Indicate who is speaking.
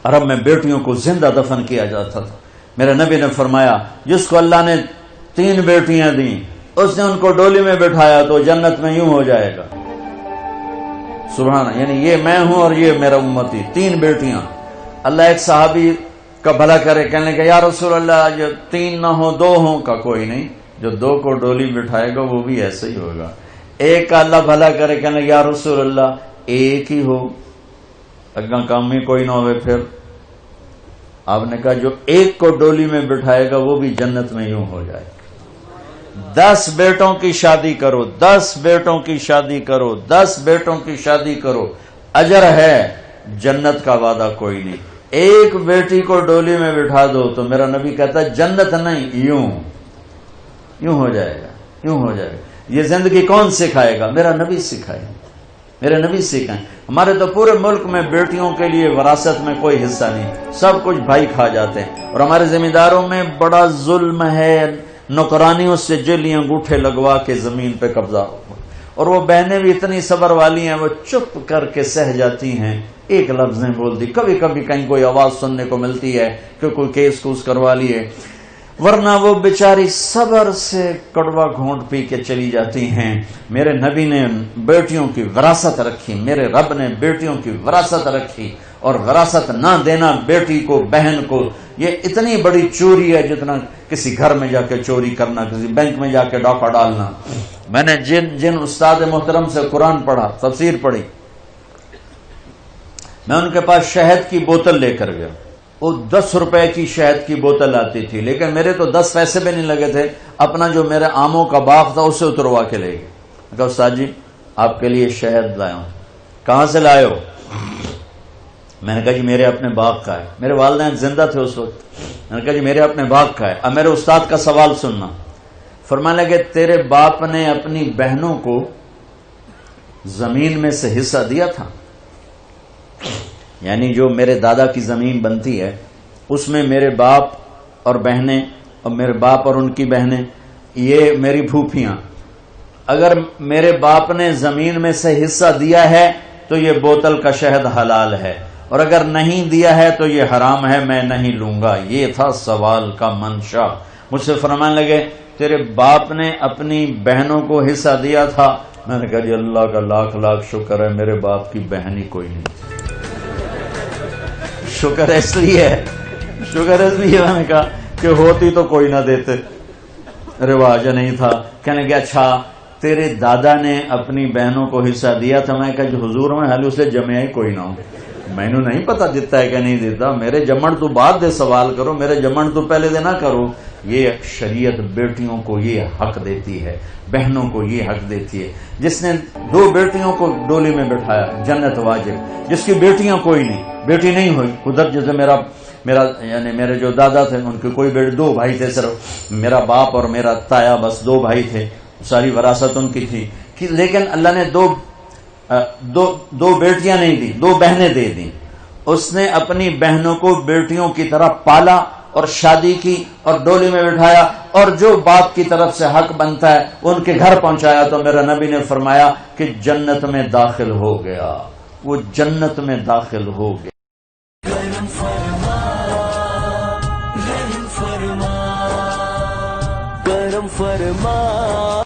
Speaker 1: عرب میں بیٹیوں کو زندہ دفن کیا جاتا تھا. میرے نبی نے فرمایا جس کو اللہ نے 3 بیٹیاں دیں اس نے ان کو ڈولی میں بٹھایا تو جنت میں یوں ہو جائے گا. سبحان، یعنی یہ میں ہوں اور یہ میرا امتی، 3 بیٹیاں. اللہ ایک صحابی کا بھلا کرے، کہنے کہ یا رسول اللہ جو 3 نہ ہوں 2 ہوں. کا کوئی نہیں، جو 2 کو ڈولی بٹھائے گا وہ بھی ایسے ہی ہوگا. ایک کا اللہ بھلا کرے، کہنے یا رسول اللہ 1 ہی ہو، اگا کام میں کوئی نہ ہوئے. پھر آپ نے کہا جو 1 کو ڈولی میں بٹھائے گا وہ بھی جنت میں یوں ہو جائے. 10 بیٹوں کی شادی کرو، 10 بیٹوں کی شادی کرو، 10 بیٹوں کی شادی کرو، اجر ہے، جنت کا وعدہ کوئی نہیں. 1 بیٹی کو ڈولی میں بٹھا دو تو میرا نبی کہتا ہے جنت نہیں، یوں ہو جائے گا، یوں ہو جائے گا. یہ زندگی کون سکھائے گا؟ میرا نبی سکھائے، میرے نبی سکھائیں. ہمارے تو پورے ملک میں بیٹیوں کے لیے وراثت میں کوئی حصہ نہیں، سب کچھ بھائی کھا جاتے ہیں. اور ہمارے زمینداروں میں بڑا ظلم ہے، نوکرانیوں سے جلی انگوٹھے لگوا کے زمین پہ قبضہ. اور وہ بہنیں بھی اتنی صبر والی ہیں، وہ چپ کر کے سہ جاتی ہیں، ایک لفظ نہیں بولتی. کبھی کبھی کہیں کوئی آواز سننے کو ملتی ہے کہ کوئی کیس کوس کروا لیے، ورنہ وہ بیچاری صبر سے کڑوا گھونٹ پی کے چلی جاتی ہیں. میرے نبی نے بیٹیوں کی وراثت رکھی، میرے رب نے بیٹیوں کی وراثت رکھی. اور وراثت نہ دینا بیٹی کو، بہن کو، یہ اتنی بڑی چوری ہے جتنا کسی گھر میں جا کے چوری کرنا، کسی بینک میں جا کے ڈاکہ ڈالنا. میں نے جن استاد محترم سے قرآن پڑھا، تفسیر پڑھی، میں ان کے پاس شہد کی بوتل لے کر گیا. وہ 10 روپے کی شہد کی بوتل آتی تھی، لیکن میرے تو 10 پیسے بھی نہیں لگے تھے. اپنا جو میرے آموں کا باغ تھا اسے اتروا کے لے گئے. کہا استاد جی آپ کے لیے شہد لایا ہوں. کہاں سے لائے ہو؟ میں نے کہا جی میرے اپنے باغ کا ہے. میرے والدین زندہ تھے اس وقت. میں نے کہا جی میرے اپنے باغ کا ہے. اب میرے استاد کا سوال سننا. فرمانے لگے تیرے باپ نے اپنی بہنوں کو زمین میں سے حصہ دیا تھا؟ یعنی جو میرے دادا کی زمین بنتی ہے اس میں میرے باپ اور بہنیں اور میرے باپ اور ان کی بہنیں، یہ میری پھوپھیاں، اگر میرے باپ نے زمین میں سے حصہ دیا ہے تو یہ بوتل کا شہد حلال ہے، اور اگر نہیں دیا ہے تو یہ حرام ہے، میں نہیں لوں گا. یہ تھا سوال کا منشا. مجھ سے فرمانے لگے تیرے باپ نے اپنی بہنوں کو حصہ دیا تھا؟ میں نے کہا جی اللہ کا لاکھ لاکھ شکر ہے میرے باپ کی بہن ہی کوئی نہیں. شکر اس لیے میں نے کہا کہ ہوتی تو کوئی نہ دیتے، رواج نہیں تھا. کہنے کہ اچھا تیرے دادا نے اپنی بہنوں کو حصہ دیا تھا؟ میں کہا جو حضور میں حال اسے جمع ہی کوئی نہ ہو، میں نے نہیں پتا دیتا ہے کہ نہیں دیتا. میرے جمن تو بعد دے سوال کرو، میرے جمن تو پہلے دے نہ کرو. یہ شریعت بیٹیوں کو یہ حق دیتی ہے، بہنوں کو یہ حق دیتی ہے. جس نے 2 بیٹیوں کو ڈولی میں بٹھایا جنت واجب. جس کی بیٹیاں کوئی نہیں، بیٹی نہیں ہوئی، ادھر جیسے میرا یعنی میرے جو دادا تھے ان کے کوئی بیٹے، 2 بھائی تھے صرف، میرا باپ اور میرا تایا، بس 2 بھائی تھے، ساری وراثت ان کی تھی. لیکن اللہ نے دو بیٹیاں نہیں دی، 2 بہنیں دے دیں. اس نے اپنی بہنوں کو بیٹیوں کی طرح پالا اور شادی کی اور ڈولی میں بٹھایا، اور جو باپ کی طرف سے حق بنتا ہے ان کے گھر پہنچایا. تو میرا نبی نے فرمایا کہ جنت میں داخل ہو گیا، وہ جنت میں داخل ہو گیا. کرم فرما